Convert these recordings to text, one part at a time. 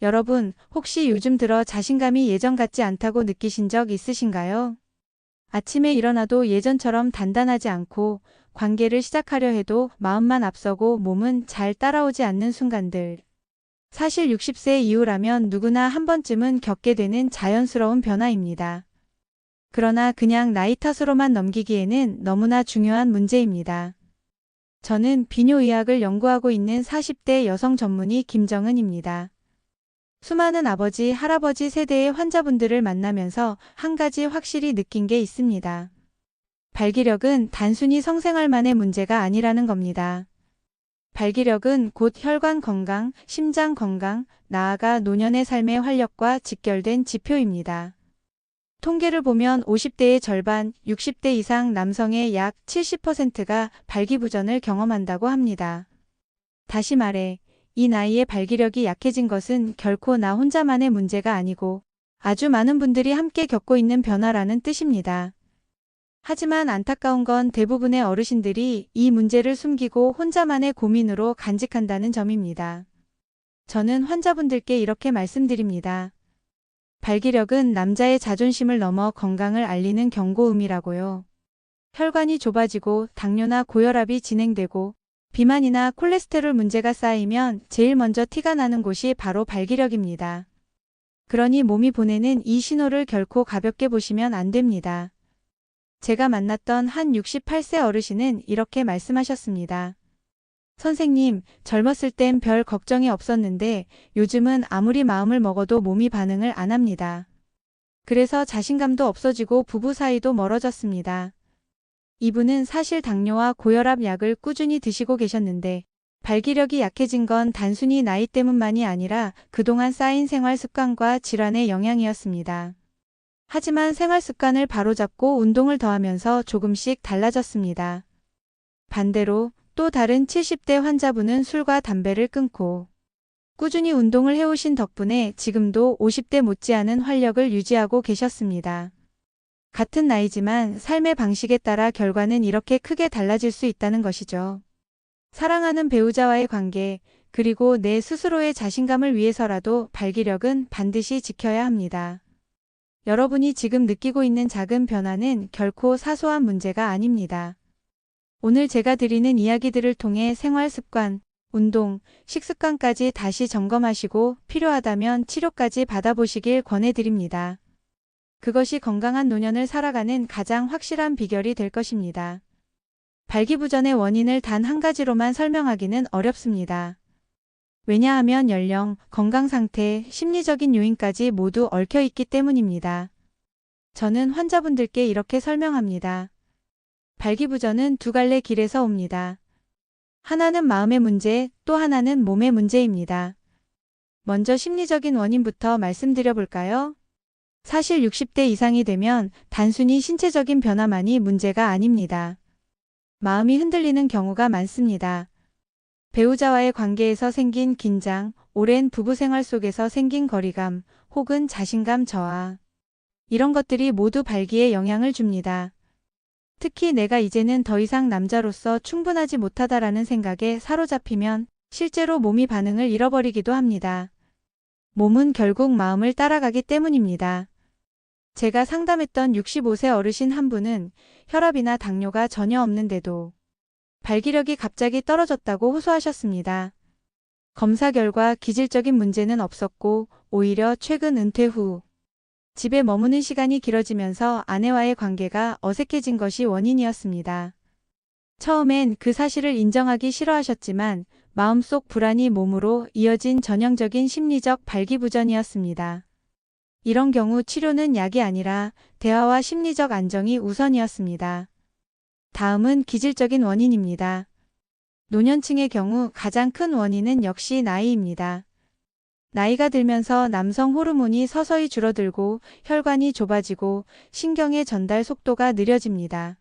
여러분, 혹시 요즘 들어 자신감이 예전 같지 않다고 느끼신 적 있으신가요? 아침에 일어나도 예전처럼 단단하지 않고 관계를 시작하려 해도 마음만 앞서고 몸은 잘 따라오지 않는 순간들. 사실 60세 이후라면 누구나 한 번쯤은 겪게 되는 자연스러운 변화입니다. 그러나 그냥 나이 탓으로만 넘기기에는 너무나 중요한 문제입니다. 저는 비뇨의학을 연구하고 있는 40대 여성 전문의 김정은입니다. 수많은 아버지, 할아버지 세대의 환자분들을 만나면서 한 가지 확실히 느낀 게 있습니다. 발기력은 단순히 성생활만의 문제가 아니라는 겁니다. 발기력은 곧 혈관 건강, 심장 건강, 나아가 노년의 삶의 활력과 직결된 지표입니다. 통계를 보면 50대의 절반, 60대 이상 남성의 약 70%가 발기부전을 경험한다고 합니다. 다시 말해, 이 나이에 발기력이 약해진 것은 결코 나 혼자만의 문제가 아니고 아주 많은 분들이 함께 겪고 있는 변화라는 뜻입니다. 하지만 안타까운 건 대부분의 어르신들이 이 문제를 숨기고 혼자만의 고민으로 간직한다는 점입니다. 저는 환자분들께 이렇게 말씀드립니다. 발기력은 남자의 자존심을 넘어 건강을 알리는 경고음이라고요. 혈관이 좁아지고 당뇨나 고혈압이 진행되고 비만이나 콜레스테롤 문제가 쌓이면 제일 먼저 티가 나는 곳이 바로 발기력입니다. 그러니 몸이 보내는 이 신호를 결코 가볍게 보시면 안 됩니다. 제가 만났던 한 68세 어르신은 이렇게 말씀하셨습니다. 선생님, 젊었을 땐 별 걱정이 없었는데 요즘은 아무리 마음을 먹어도 몸이 반응을 안 합니다. 그래서 자신감도 없어지고 부부 사이도 멀어졌습니다. 이분은 사실 당뇨와 고혈압 약을 꾸준히 드시고 계셨는데 발기력이 약해진 건 단순히 나이 때문만이 아니라 그동안 쌓인 생활 습관과 질환의 영향이었습니다. 하지만 생활 습관을 바로잡고 운동을 더하면서 조금씩 달라졌습니다. 반대로 또 다른 70대 환자분은 술과 담배를 끊고 꾸준히 운동을 해오신 덕분에 지금도 50대 못지않은 활력을 유지하고 계셨습니다. 같은 나이지만 삶의 방식에 따라 결과는 이렇게 크게 달라질 수 있다는 것이죠. 사랑하는 배우자와의 관계, 그리고 내 스스로의 자신감을 위해서라도 발기력은 반드시 지켜야 합니다. 여러분이 지금 느끼고 있는 작은 변화는 결코 사소한 문제가 아닙니다. 오늘 제가 드리는 이야기들을 통해 생활 습관, 운동, 식습관까지 다시 점검하시고 필요하다면 치료까지 받아보시길 권해드립니다. 그것이 건강한 노년을 살아가는 가장 확실한 비결이 될 것입니다. 발기부전의 원인을 단 한 가지로만 설명하기는 어렵습니다. 왜냐하면 연령, 건강 상태, 심리적인 요인까지 모두 얽혀 있기 때문입니다. 저는 환자분들께 이렇게 설명합니다. 발기부전은 두 갈래 길에서 옵니다. 하나는 마음의 문제, 또 하나는 몸의 문제입니다. 먼저 심리적인 원인부터 말씀드려 볼까요? 사실 60대 이상이 되면 단순히 신체적인 변화만이 문제가 아닙니다. 마음이 흔들리는 경우가 많습니다. 배우자와의 관계에서 생긴 긴장, 오랜 부부 생활 속에서 생긴 거리감, 혹은 자신감 저하. 이런 것들이 모두 발기에 영향을 줍니다. 특히 내가 이제는 더 이상 남자로서 충분하지 못하다라는 생각에 사로잡히면 실제로 몸이 반응을 잃어버리기도 합니다. 몸은 결국 마음을 따라가기 때문입니다. 제가 상담했던 65세 어르신 한 분은 혈압이나 당뇨가 전혀 없는데도 발기력이 갑자기 떨어졌다고 호소하셨습니다. 검사 결과 기질적인 문제는 없었고 오히려 최근 은퇴 후 집에 머무는 시간이 길어지면서 아내와의 관계가 어색해진 것이 원인이었습니다. 처음엔 그 사실을 인정하기 싫어하셨지만 마음속 불안이 몸으로 이어진 전형적인 심리적 발기부전이었습니다. 이런 경우 치료는 약이 아니라 대화와 심리적 안정이 우선이었습니다. 다음은 기질적인 원인입니다. 노년층의 경우 가장 큰 원인은 역시 나이입니다. 나이가 들면서 남성 호르몬이 서서히 줄어들고 혈관이 좁아지고 신경의 전달 속도가 느려집니다.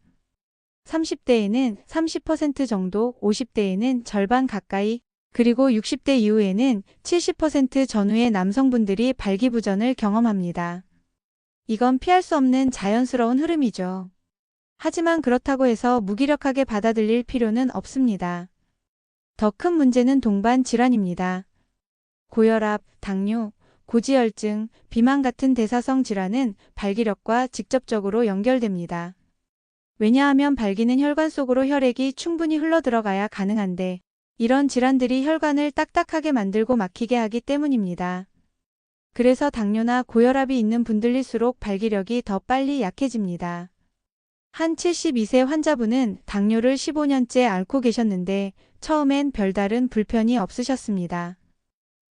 30대에는 30% 정도, 50대에는 절반 가까이, 그리고 60대 이후에는 70% 전후의 남성분들이 발기부전을 경험합니다. 이건 피할 수 없는 자연스러운 흐름이죠. 하지만 그렇다고 해서 무기력하게 받아들일 필요는 없습니다. 더 큰 문제는 동반 질환입니다. 고혈압, 당뇨, 고지혈증, 비만 같은 대사성 질환은 발기력과 직접적으로 연결됩니다. 왜냐하면 발기는 혈관 속으로 혈액이 충분히 흘러들어가야 가능한데 이런 질환들이 혈관을 딱딱하게 만들고 막히게 하기 때문입니다. 그래서 당뇨나 고혈압이 있는 분들일수록 발기력이 더 빨리 약해집니다. 한 72세 환자분은 당뇨를 15년째 앓고 계셨는데 처음엔 별다른 불편이 없으셨습니다.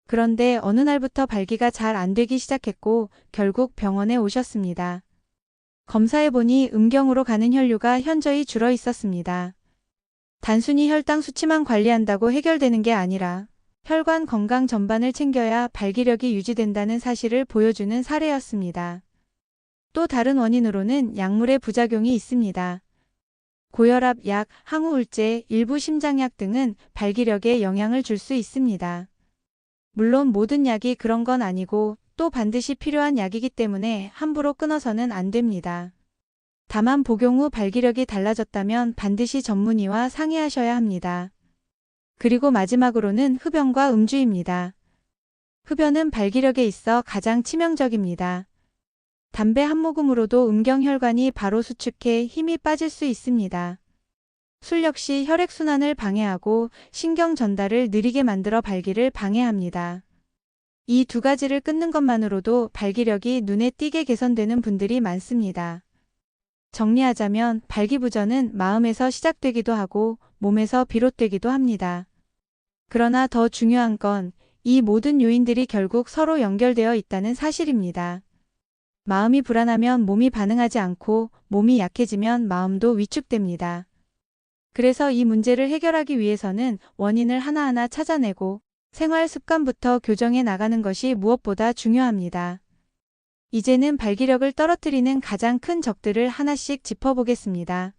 그런데 어느 날부터 발기가 잘 안 되기 시작했고 결국 병원에 오셨습니다. 검사해보니 음경으로 가는 혈류가 현저히 줄어 있었습니다. 단순히 혈당 수치만 관리한다고 해결되는 게 아니라 혈관 건강 전반을 챙겨야 발기력이 유지된다는 사실을 보여주는 사례였습니다. 또 다른 원인으로는 약물의 부작용이 있습니다. 고혈압 약, 항우울제, 일부 심장약 등은 발기력에 영향을 줄 수 있습니다. 물론 모든 약이 그런 건 아니고 또 반드시 필요한 약이기 때문에 함부로 끊어서는 안 됩니다. 다만 복용 후 발기력이 달라졌다면 반드시 전문의와 상의하셔야 합니다. 그리고 마지막으로는 흡연과 음주입니다. 흡연은 발기력에 있어 가장 치명적입니다. 담배 한 모금으로도 음경혈관이 바로 수축해 힘이 빠질 수 있습니다. 술 역시 혈액순환을 방해하고 신경 전달을 느리게 만들어 발기를 방해합니다. 이 두 가지를 끊는 것만으로도 발기력이 눈에 띄게 개선되는 분들이 많습니다. 정리하자면 발기부전은 마음에서 시작되기도 하고 몸에서 비롯되기도 합니다. 그러나 더 중요한 건 이 모든 요인들이 결국 서로 연결되어 있다는 사실입니다. 마음이 불안하면 몸이 반응하지 않고 몸이 약해지면 마음도 위축됩니다. 그래서 이 문제를 해결하기 위해서는 원인을 하나하나 찾아내고 생활 습관부터 교정해 나가는 것이 무엇보다 중요합니다. 이제는 발기력을 떨어뜨리는 가장 큰 적들을 하나씩 짚어보겠습니다.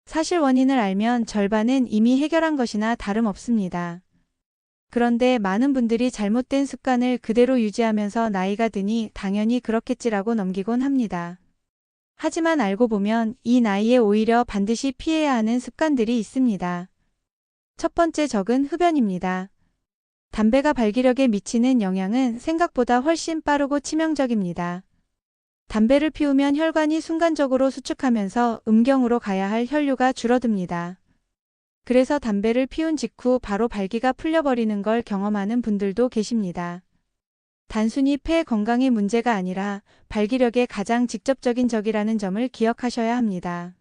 사실 원인을 알면 절반은 이미 해결한 것이나 다름없습니다. 그런데 많은 분들이 잘못된 습관을 그대로 유지하면서 나이가 드니 당연히 그렇겠지라고 넘기곤 합니다. 하지만 알고 보면 이 나이에 오히려 반드시 피해야 하는 습관들이 있습니다. 첫 번째 적은 흡연입니다. 담배가 발기력에 미치는 영향은 생각보다 훨씬 빠르고 치명적입니다. 담배를 피우면 혈관이 순간적으로 수축하면서 음경으로 가야 할 혈류가 줄어듭니다. 그래서 담배를 피운 직후 바로 발기가 풀려버리는 걸 경험하는 분들도 계십니다. 단순히 폐 건강의 문제가 아니라 발기력의 가장 직접적인 적이라는 점을 기억하셔야 합니다.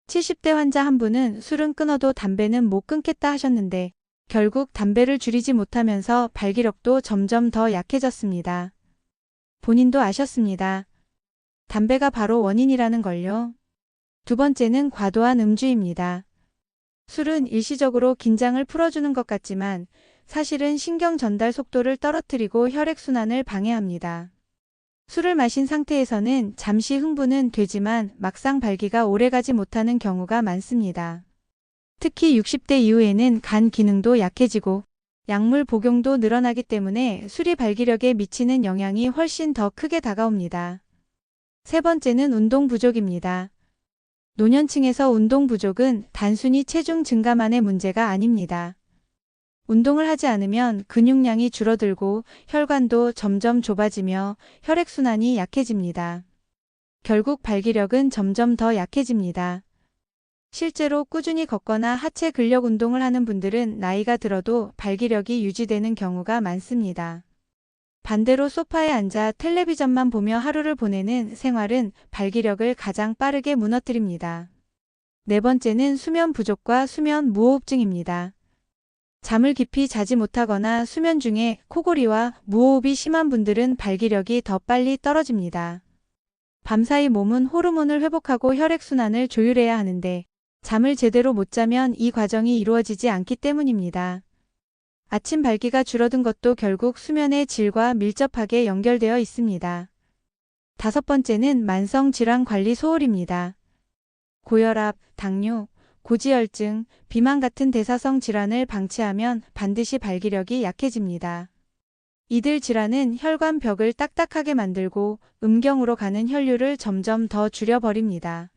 70대 환자 한 분은 술은 끊어도 담배는 못 끊겠다 하셨는데 결국 담배를 줄이지 못하면서 발기력도 점점 더 약해졌습니다. 본인도 아셨습니다. 담배가 바로 원인이라는 걸요. 두 번째는 과도한 음주입니다. 술은 일시적으로 긴장을 풀어주는 것 같지만 사실은 신경 전달 속도를 떨어뜨리고 혈액순환을 방해합니다. 술을 마신 상태에서는 잠시 흥분은 되지만 막상 발기가 오래가지 못하는 경우가 많습니다. 특히 60대 이후에는 간 기능도 약해지고 약물 복용도 늘어나기 때문에 술이 발기력에 미치는 영향이 훨씬 더 크게 다가옵니다. 세 번째는 운동 부족입니다. 노년층에서 운동 부족은 단순히 체중 증가만의 문제가 아닙니다. 운동을 하지 않으면 근육량이 줄어들고 혈관도 점점 좁아지며 혈액순환이 약해집니다. 결국 발기력은 점점 더 약해집니다. 실제로 꾸준히 걷거나 하체 근력 운동을 하는 분들은 나이가 들어도 발기력이 유지되는 경우가 많습니다. 반대로 소파에 앉아 텔레비전만 보며 하루를 보내는 생활은 발기력을 가장 빠르게 무너뜨립니다. 네 번째는 수면 부족과 수면 무호흡증입니다. 잠을 깊이 자지 못하거나 수면 중에 코골이와 무호흡이 심한 분들은 발기력이 더 빨리 떨어집니다. 밤사이 몸은 호르몬을 회복하고 혈액순환을 조율해야 하는데 잠을 제대로 못 자면 이 과정이 이루어지지 않기 때문입니다. 아침 발기가 줄어든 것도 결국 수면의 질과 밀접하게 연결되어 있습니다. 다섯 번째는 만성 질환 관리 소홀입니다. 고혈압, 당뇨, 고지혈증, 비만 같은 대사성 질환을 방치하면 반드시 발기력이 약해집니다. 이들 질환은 혈관 벽을 딱딱하게 만들고 음경으로 가는 혈류를 점점 더 줄여버립니다.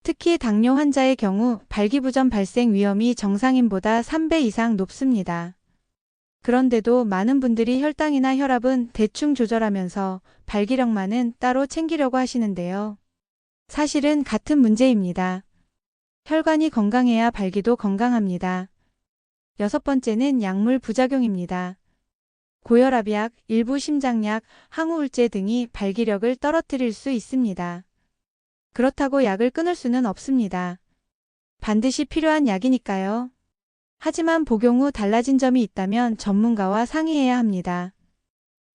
특히 당뇨 환자의 경우 발기부전 발생 위험이 정상인보다 3배 이상 높습니다. 그런데도 많은 분들이 혈당이나 혈압은 대충 조절하면서 발기력만은 따로 챙기려고 하시는데요. 사실은 같은 문제입니다. 혈관이 건강해야 발기도 건강합니다. 여섯 번째는 약물 부작용입니다. 고혈압약, 일부 심장약, 항우울제 등이 발기력을 떨어뜨릴 수 있습니다. 그렇다고 약을 끊을 수는 없습니다. 반드시 필요한 약이니까요. 하지만 복용 후 달라진 점이 있다면 전문가와 상의해야 합니다.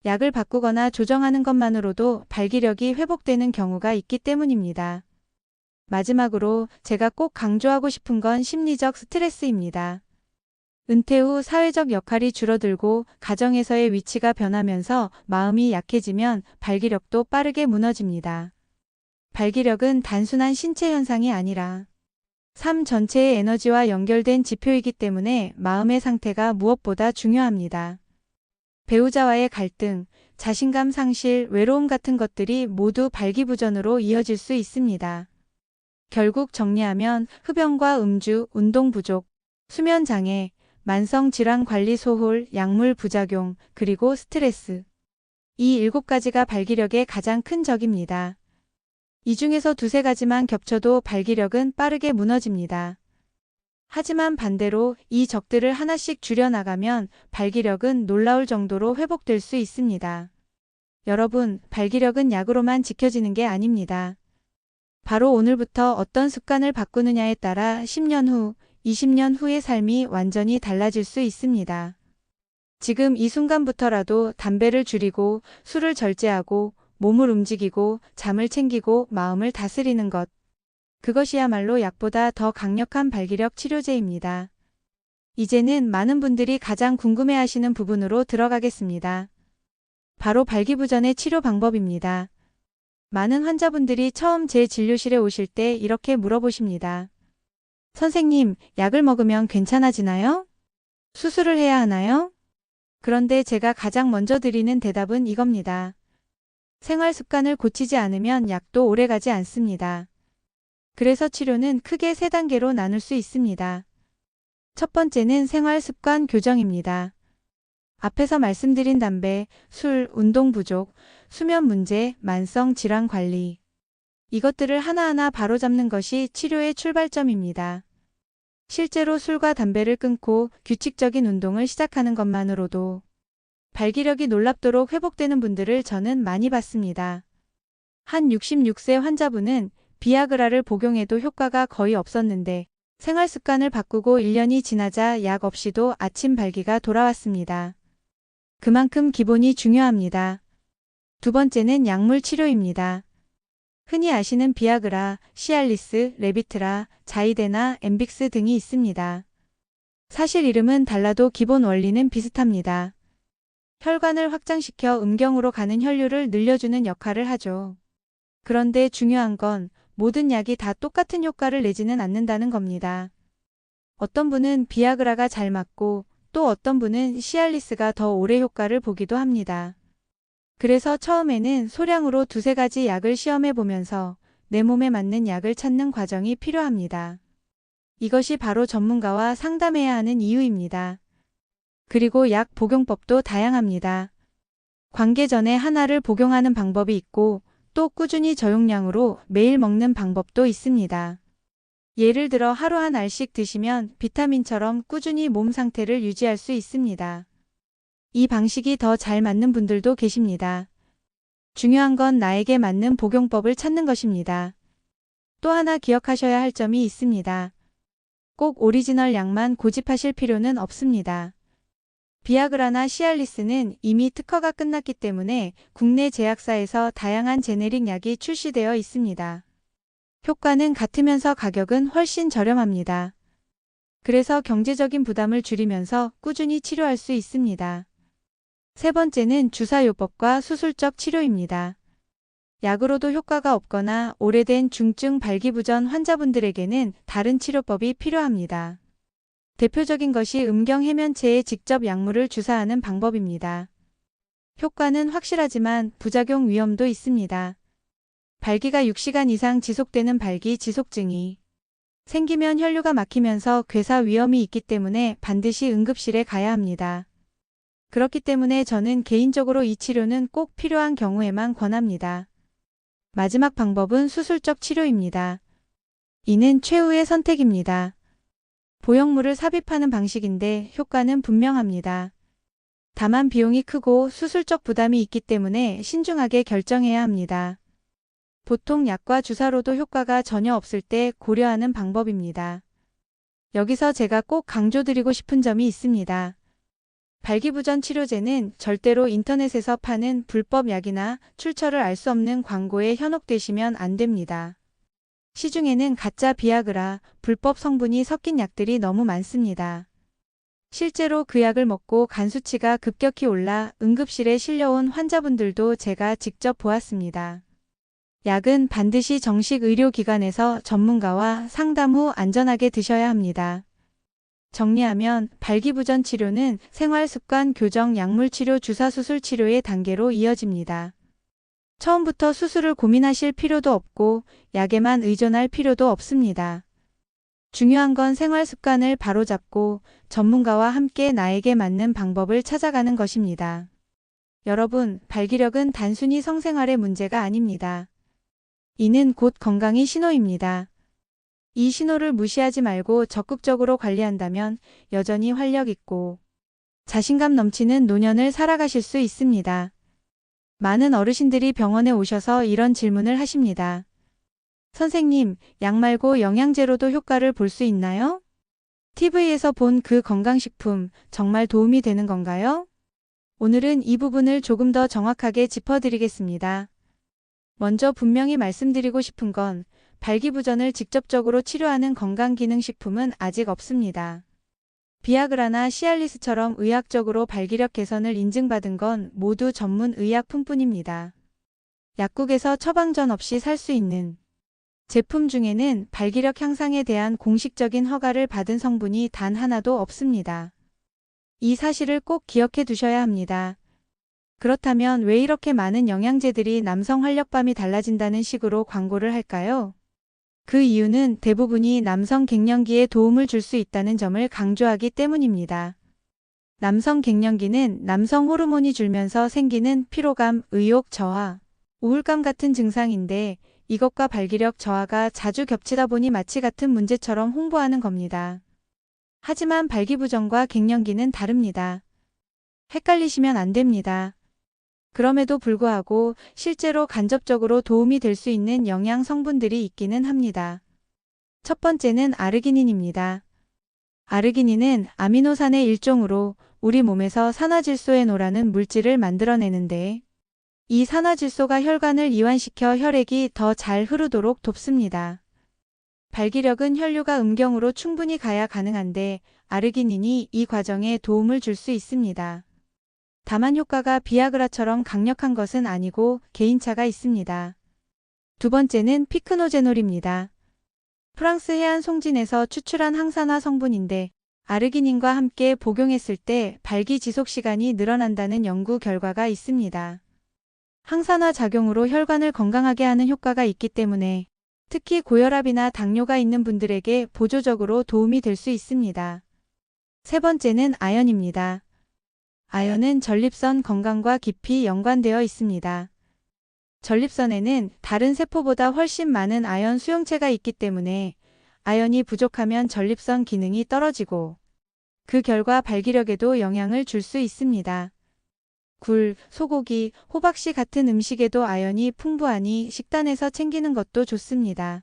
약을 바꾸거나 조정하는 것만으로도 발기력이 회복되는 경우가 있기 때문입니다. 마지막으로 제가 꼭 강조하고 싶은 건 심리적 스트레스입니다. 은퇴 후 사회적 역할이 줄어들고 가정에서의 위치가 변하면서 마음이 약해지면 발기력도 빠르게 무너집니다. 발기력은 단순한 신체 현상이 아니라 삶 전체의 에너지와 연결된 지표이기 때문에 마음의 상태가 무엇보다 중요합니다. 배우자와의 갈등, 자신감 상실, 외로움 같은 것들이 모두 발기부전으로 이어질 수 있습니다. 결국 정리하면 흡연과 음주, 운동 부족, 수면 장애, 만성 질환 관리 소홀, 약물 부작용, 그리고 스트레스. 이 7가지가 발기력의 가장 큰 적입니다. 이 중에서 두세 가지만 겹쳐도 발기력은 빠르게 무너집니다. 하지만 반대로 이 적들을 하나씩 줄여나가면 발기력은 놀라울 정도로 회복될 수 있습니다. 여러분, 발기력은 약으로만 지켜지는 게 아닙니다. 바로 오늘부터 어떤 습관을 바꾸느냐에 따라 10년 후, 20년 후의 삶이 완전히 달라질 수 있습니다. 지금 이 순간부터라도 담배를 줄이고 술을 절제하고 몸을 움직이고 잠을 챙기고 마음을 다스리는 것. 그것이야말로 약보다 더 강력한 발기력 치료제입니다. 이제는 많은 분들이 가장 궁금해하시는 부분으로 들어가겠습니다. 바로 발기부전의 치료 방법입니다. 많은 환자분들이 처음 제 진료실에 오실 때 이렇게 물어보십니다. 선생님, 약을 먹으면 괜찮아지나요? 수술을 해야 하나요? 그런데 제가 가장 먼저 드리는 대답은 이겁니다. 생활 습관을 고치지 않으면 약도 오래가지 않습니다. 그래서 치료는 크게 3단계로 나눌 수 있습니다. 첫 번째는 생활 습관 교정입니다. 앞에서 말씀드린 담배, 술, 운동 부족, 수면 문제, 만성 질환 관리. 이것들을 하나하나 바로잡는 것이 치료의 출발점입니다. 실제로 술과 담배를 끊고 규칙적인 운동을 시작하는 것만으로도 발기력이 놀랍도록 회복되는 분들을 저는 많이 봤습니다. 한 66세 환자분은 비아그라를 복용해도 효과가 거의 없었는데 생활 습관을 바꾸고 1년이 지나자 약 없이도 아침 발기가 돌아왔습니다. 그만큼 기본이 중요합니다. 두 번째는 약물 치료입니다. 흔히 아시는 비아그라, 시알리스, 레비트라, 자이데나, 엠빅스 등이 있습니다. 사실 이름은 달라도 기본 원리는 비슷합니다. 혈관을 확장시켜 음경으로 가는 혈류를 늘려주는 역할을 하죠. 그런데 중요한 건 모든 약이 다 똑같은 효과를 내지는 않는다는 겁니다. 어떤 분은 비아그라가 잘 맞고 또 어떤 분은 시알리스가 더 오래 효과를 보기도 합니다. 그래서 처음에는 소량으로 두세 가지 약을 시험해 보면서 내 몸에 맞는 약을 찾는 과정이 필요합니다. 이것이 바로 전문가와 상담해야 하는 이유입니다. 그리고 약 복용법도 다양합니다. 관계 전에 하나를 복용하는 방법이 있고 또 꾸준히 저용량으로 매일 먹는 방법도 있습니다. 예를 들어 하루 한 알씩 드시면 비타민처럼 꾸준히 몸 상태를 유지할 수 있습니다. 이 방식이 더 잘 맞는 분들도 계십니다. 중요한 건 나에게 맞는 복용법을 찾는 것입니다. 또 하나 기억하셔야 할 점이 있습니다. 꼭 오리지널 약만 고집하실 필요는 없습니다. 비아그라나 시알리스는 이미 특허가 끝났기 때문에 국내 제약사에서 다양한 제네릭 약이 출시되어 있습니다. 효과는 같으면서 가격은 훨씬 저렴합니다. 그래서 경제적인 부담을 줄이면서 꾸준히 치료할 수 있습니다. 세 번째는 주사요법과 수술적 치료입니다. 약으로도 효과가 없거나 오래된 중증 발기부전 환자분들에게는 다른 치료법이 필요합니다. 대표적인 것이 음경 해면체에 직접 약물을 주사하는 방법입니다. 효과는 확실하지만 부작용 위험도 있습니다. 발기가 6시간 이상 지속되는 발기 지속증이 생기면 혈류가 막히면서 괴사 위험이 있기 때문에 반드시 응급실에 가야 합니다. 그렇기 때문에 저는 개인적으로 이 치료는 꼭 필요한 경우에만 권합니다. 마지막 방법은 수술적 치료입니다. 이는 최후의 선택입니다. 보형물을 삽입하는 방식인데 효과는 분명합니다. 다만 비용이 크고 수술적 부담이 있기 때문에 신중하게 결정해야 합니다. 보통 약과 주사로도 효과가 전혀 없을 때 고려하는 방법입니다. 여기서 제가 꼭 강조드리고 싶은 점이 있습니다. 발기부전 치료제는 절대로 인터넷에서 파는 불법 약이나 출처를 알 수 없는 광고에 현혹되시면 안 됩니다. 시중에는 가짜 비아그라, 불법 성분이 섞인 약들이 너무 많습니다. 실제로 그 약을 먹고 간 수치가 급격히 올라 응급실에 실려온 환자분들도 제가 직접 보았습니다. 약은 반드시 정식 의료기관에서 전문가와 상담 후 안전하게 드셔야 합니다. 정리하면 발기부전 치료는 생활습관 교정 약물치료 주사수술 치료의 단계로 이어집니다. 처음부터 수술을 고민하실 필요도 없고 약에만 의존할 필요도 없습니다. 중요한 건 생활습관을 바로잡고 전문가와 함께 나에게 맞는 방법을 찾아가는 것입니다. 여러분, 발기력은 단순히 성생활의 문제가 아닙니다. 이는 곧 건강의 신호입니다. 이 신호를 무시하지 말고 적극적으로 관리한다면 여전히 활력 있고 자신감 넘치는 노년을 살아가실 수 있습니다. 많은 어르신들이 병원에 오셔서 이런 질문을 하십니다. 선생님, 약 말고 영양제로도 효과를 볼 수 있나요? TV에서 본 그 건강식품 정말 도움이 되는 건가요? 오늘은 이 부분을 조금 더 정확하게 짚어드리겠습니다. 먼저 분명히 말씀드리고 싶은 건 발기부전을 직접적으로 치료하는 건강기능식품은 아직 없습니다. 비아그라나 시알리스처럼 의학적으로 발기력 개선을 인증받은 건 모두 전문 의약품뿐입니다. 약국에서 처방전 없이 살 수 있는 제품 중에는 발기력 향상에 대한 공식적인 허가를 받은 성분이 단 하나도 없습니다. 이 사실을 꼭 기억해 두셔야 합니다. 그렇다면 왜 이렇게 많은 영양제들이 남성 활력밤이 달라진다는 식으로 광고를 할까요? 그 이유는 대부분이 남성 갱년기에 도움을 줄 수 있다는 점을 강조하기 때문입니다. 남성 갱년기는 남성 호르몬이 줄면서 생기는 피로감, 의욕 저하, 우울감 같은 증상인데 이것과 발기력 저하가 자주 겹치다 보니 마치 같은 문제처럼 홍보하는 겁니다. 하지만 발기부전과 갱년기는 다릅니다. 헷갈리시면 안 됩니다. 그럼에도 불구하고 실제로 간접적으로 도움이 될 수 있는 영양 성분들이 있기는 합니다. 첫 번째는 아르기닌입니다. 아르기닌은 아미노산의 일종으로 우리 몸에서 산화질소에노라는 물질을 만들어내는데 이 산화질소가 혈관을 이완시켜 혈액이 더 잘 흐르도록 돕습니다. 발기력은 혈류가 음경으로 충분히 가야 가능한데 아르기닌이 이 과정에 도움을 줄 수 있습니다. 다만 효과가 비아그라처럼 강력한 것은 아니고 개인차가 있습니다. 두 번째는 피크노제놀입니다. 프랑스 해안 송진에서 추출한 항산화 성분인데 아르기닌과 함께 복용했을 때 발기 지속 시간이 늘어난다는 연구 결과가 있습니다. 항산화 작용으로 혈관을 건강하게 하는 효과가 있기 때문에 특히 고혈압이나 당뇨가 있는 분들에게 보조적으로 도움이 될 수 있습니다. 세 번째는 아연입니다. 아연은 전립선 건강과 깊이 연관되어 있습니다. 전립선에는 다른 세포보다 훨씬 많은 아연 수용체가 있기 때문에 아연이 부족하면 전립선 기능이 떨어지고 그 결과 발기력에도 영향을 줄 수 있습니다. 굴, 소고기, 호박씨 같은 음식에도 아연이 풍부하니 식단에서 챙기는 것도 좋습니다.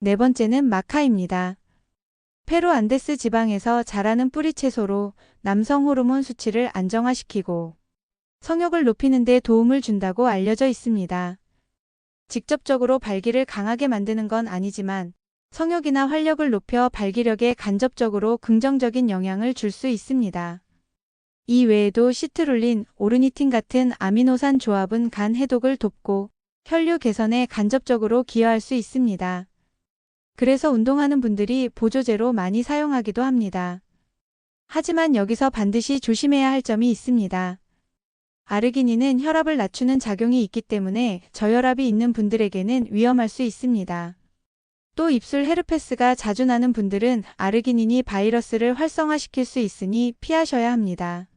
네 번째는 마카입니다. 페루 안데스 지방에서 자라는 뿌리채소로 남성 호르몬 수치를 안정화시키고 성욕을 높이는 데 도움을 준다고 알려져 있습니다. 직접적으로 발기를 강하게 만드는 건 아니지만 성욕이나 활력을 높여 발기력에 간접적으로 긍정적인 영향을 줄 수 있습니다. 이 외에도 시트룰린, 오르니틴 같은 아미노산 조합은 간 해독을 돕고 혈류 개선에 간접적으로 기여할 수 있습니다. 그래서 운동하는 분들이 보조제로 많이 사용하기도 합니다. 하지만 여기서 반드시 조심해야 할 점이 있습니다. 아르기닌은 혈압을 낮추는 작용이 있기 때문에 저혈압이 있는 분들에게는 위험할 수 있습니다. 또 입술 헤르페스가 자주 나는 분들은 아르기닌이 바이러스를 활성화시킬 수 있으니 피하셔야 합니다.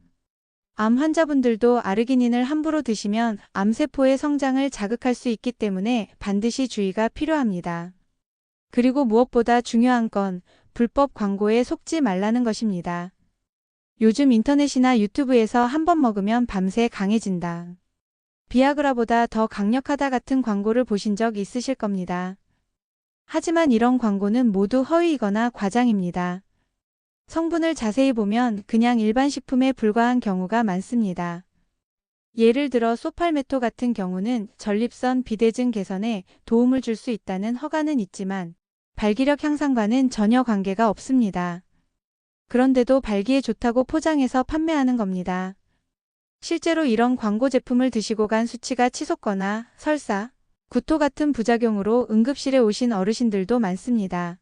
암 환자분들도 아르기닌을 함부로 드시면 암세포의 성장을 자극할 수 있기 때문에 반드시 주의가 필요합니다. 그리고 무엇보다 중요한 건 불법 광고에 속지 말라는 것입니다. 요즘 인터넷이나 유튜브에서 한 번 먹으면 밤새 강해진다. 비아그라보다 더 강력하다 같은 광고를 보신 적 있으실 겁니다. 하지만 이런 광고는 모두 허위이거나 과장입니다. 성분을 자세히 보면 그냥 일반 식품에 불과한 경우가 많습니다. 예를 들어 소팔메토 같은 경우는 전립선 비대증 개선에 도움을 줄 수 있다는 허가는 있지만 발기력 향상과는 전혀 관계가 없습니다. 그런데도 발기에 좋다고 포장해서 판매하는 겁니다. 실제로 이런 광고 제품을 드시고 간 수치가 치솟거나 설사, 구토 같은 부작용으로 응급실에 오신 어르신들도 많습니다.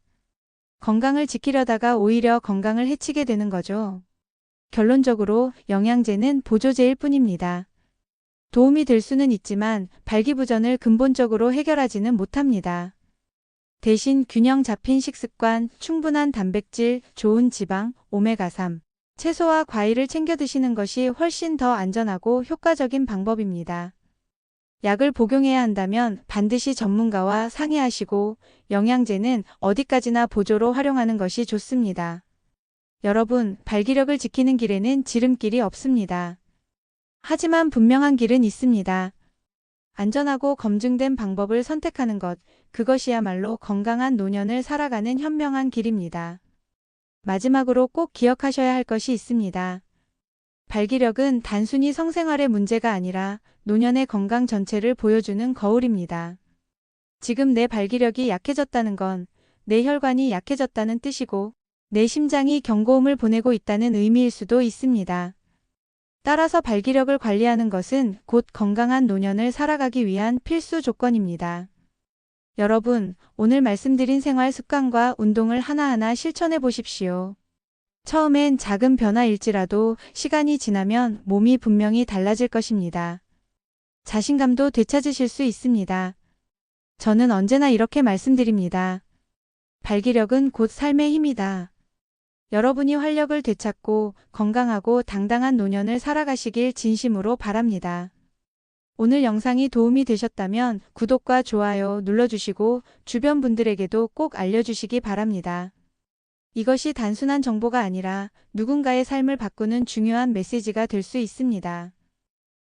건강을 지키려다가 오히려 건강을 해치게 되는 거죠. 결론적으로 영양제는 보조제일 뿐입니다. 도움이 될 수는 있지만 발기부전을 근본적으로 해결하지는 못합니다. 대신 균형 잡힌 식습관, 충분한 단백질, 좋은 지방, 오메가3, 채소와 과일을 챙겨 드시는 것이 훨씬 더 안전하고 효과적인 방법입니다. 약을 복용해야 한다면 반드시 전문가와 상의하시고 영양제는 어디까지나 보조로 활용하는 것이 좋습니다. 여러분, 발기력을 지키는 길에는 지름길이 없습니다. 하지만 분명한 길은 있습니다. 안전하고 검증된 방법을 선택하는 것, 그것이야말로 건강한 노년을 살아가는 현명한 길입니다. 마지막으로 꼭 기억하셔야 할 것이 있습니다. 발기력은 단순히 성생활의 문제가 아니라 노년의 건강 전체를 보여주는 거울입니다. 지금 내 발기력이 약해졌다는 건 내 혈관이 약해졌다는 뜻이고 내 심장이 경고음을 보내고 있다는 의미일 수도 있습니다. 따라서 발기력을 관리하는 것은 곧 건강한 노년을 살아가기 위한 필수 조건입니다. 여러분, 오늘 말씀드린 생활 습관과 운동을 하나하나 실천해 보십시오. 처음엔 작은 변화일지라도 시간이 지나면 몸이 분명히 달라질 것입니다. 자신감도 되찾으실 수 있습니다. 저는 언제나 이렇게 말씀드립니다. 발기력은 곧 삶의 힘이다. 여러분이 활력을 되찾고 건강하고 당당한 노년을 살아가시길 진심으로 바랍니다. 오늘 영상이 도움이 되셨다면 구독과 좋아요 눌러주시고 주변 분들에게도 꼭 알려주시기 바랍니다. 이것이 단순한 정보가 아니라 누군가의 삶을 바꾸는 중요한 메시지가 될 수 있습니다.